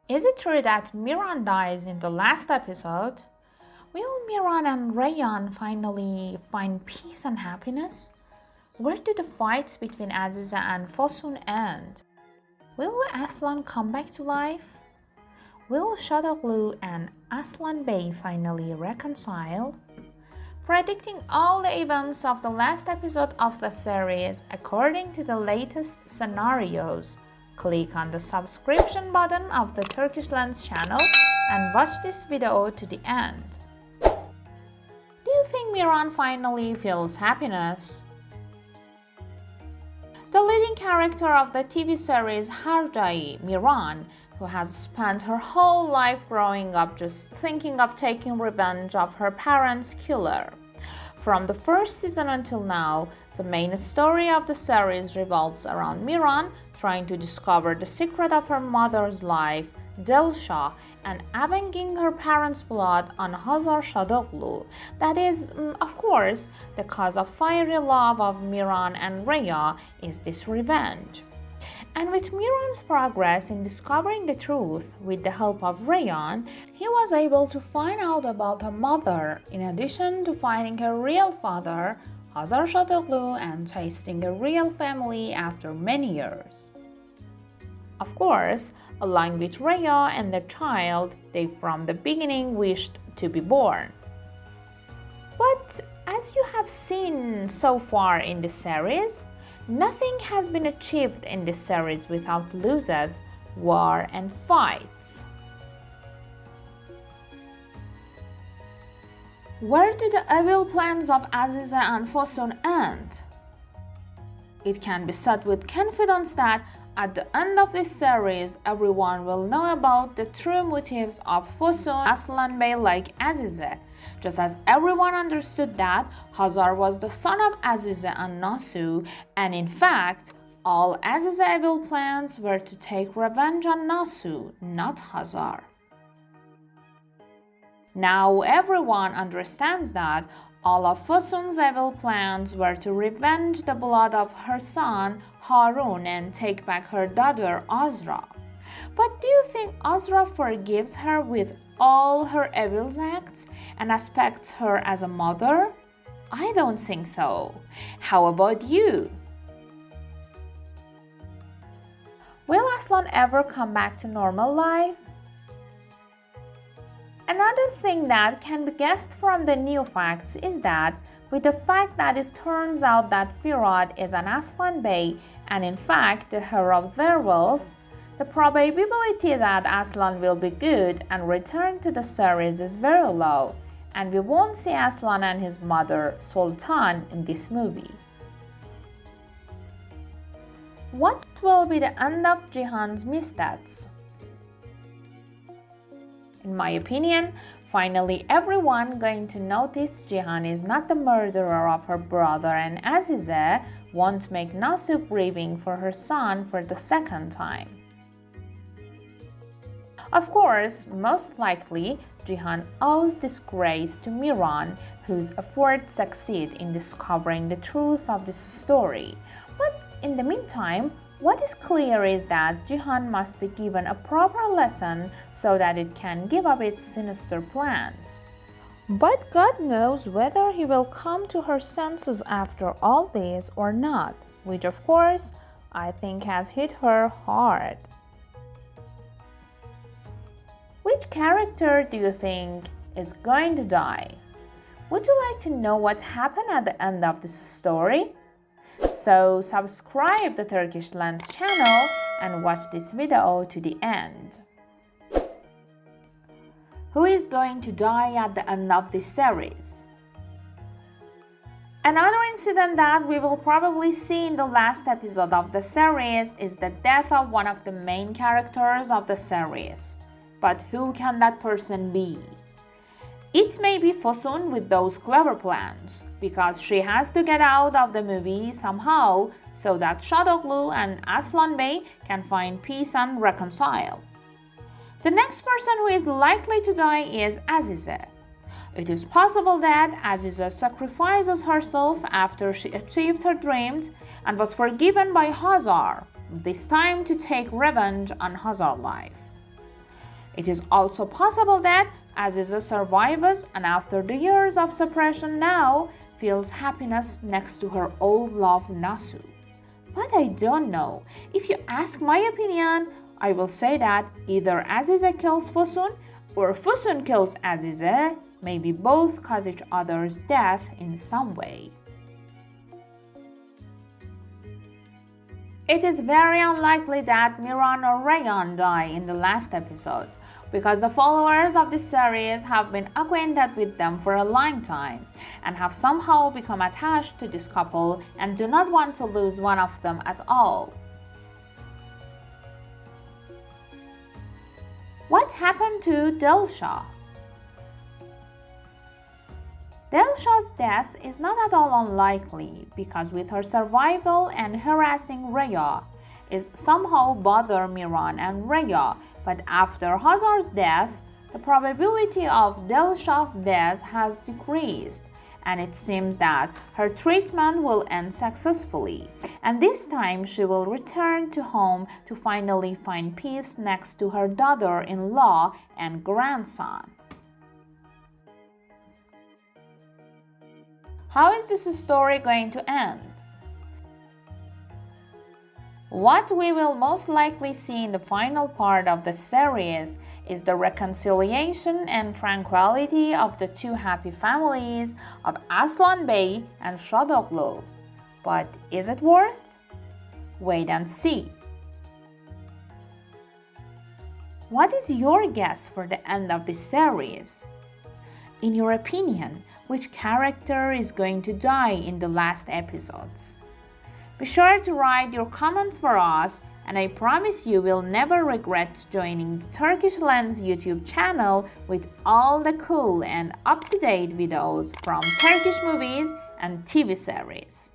Is it true that Miran dies in the last episode? Will Miran and Rayyan finally find peace and happiness? Where do the fights between Aziza and Fosun end? Will Aslan come back to life? Will Shadowglue and Aslan Bey finally reconcile? Predicting all the events of the last episode of the series according to the latest scenarios, click on the subscription button of the Turkish Lens channel and watch this video to the end. Do you think Miran finally feels happiness? The leading character of the TV series Harjai, Miran, who has spent her whole life growing up just thinking of taking revenge of her parents' killer. From the first season until now, the main story of the series revolves around Miran trying to discover the secret of her mother's life, Dilshah, and avenging her parents' blood on Hazar Shadowglue. That is, of course, the cause of fiery love of Miran and Rhea is this revenge. And with Miran's progress in discovering the truth with the help of Rayyan, he was able to find out about her mother, in addition to finding her real father, Hazar Shadowglue, and tasting a real family after many years. Of course, along with Rhea and their child, they from the beginning wished to be born. But as you have seen so far in the series, nothing has been achieved in this series without losses, war, and fights. Where do the evil plans of Aziza and Fosun end? It can be said with confidence that at the end of this series, everyone will know about the true motives of Fosun and Aslan Bey like Aziza, just as everyone understood that Hazar was the son of Aziza and Nasu, and in fact, all Aziza evil plans were to take revenge on Nasu, not Hazar. Now everyone understands that all of Fosun's evil plans were to revenge the blood of her son Harun and take back her daughter Azra. But do you think Azra forgives her with all her evil acts and expects her as a mother? I don't think so. How about you? Will Aslan ever come back to normal life? Another thing that can be guessed from the new facts is that with the fact that it turns out that Firad is an Aslan Bey and in fact the hero werewolf, the probability that Aslan will be good and return to the series is very low, and we won't see Aslan and his mother, Sultan, in this movie. What will be the end of Jihan's misdeeds? In my opinion, finally everyone going to notice Jihan is not the murderer of her brother, and Aziza won't make Nasu grieving for her son for the second time. Of course, most likely, Jihan owes disgrace to Miran, whose efforts succeed in discovering the truth of this story. But in the meantime, what is clear is that Jihan must be given a proper lesson so that it can give up its sinister plans. But God knows whether he will come to her senses after all this or not, which of course I think has hit her hard. Which character do you think is going to die? Would you like to know what happened at the end of this story? So subscribe the Turkish Lens channel and watch this video to the end. Who is going to die at the end of this series? Another incident that we will probably see in the last episode of the series is the death of one of the main characters of the series. But who can that person be? It may be Fosun with those clever plans, because she has to get out of the movie somehow so that Shadowglue and Aslan Bey can find peace and reconcile. The next person who is likely to die is Aziza. It is possible that Aziza sacrifices herself after she achieved her dreams and was forgiven by Hazar, this time to take revenge on Hazar's life. It is also possible that Aziz survives and after the years of suppression now feels happiness next to her old love Nasu. But I don't know. If you ask my opinion, I will say that either Aziza kills Fusun or Fusun kills Aziza. Maybe both cause each other's death in some way. It is very unlikely that Miran or Rayan die in the last episode, because the followers of this series have been acquainted with them for a long time and have somehow become attached to this couple and do not want to lose one of them at all. What happened to Dilsha? Dilsha's death is not at all unlikely because with her survival and harassing Rhea is somehow bother Miran and Rhea, but after Hazar's death, the probability of Dilsha's death has decreased and it seems that her treatment will end successfully, and this time she will return to home to finally find peace next to her daughter-in-law and grandson. How is this story going to end? What we will most likely see in the final part of the series is the reconciliation and tranquility of the two happy families of Aslan Bey and Shadoglu. But is it worth? Wait and see. What is your guess for the end of this series? In your opinion, which character is going to die in the last episodes? Be sure to write your comments for us, and I promise you will never regret joining the Turkish Lens YouTube channel with all the cool and up-to-date videos from Turkish movies and TV series.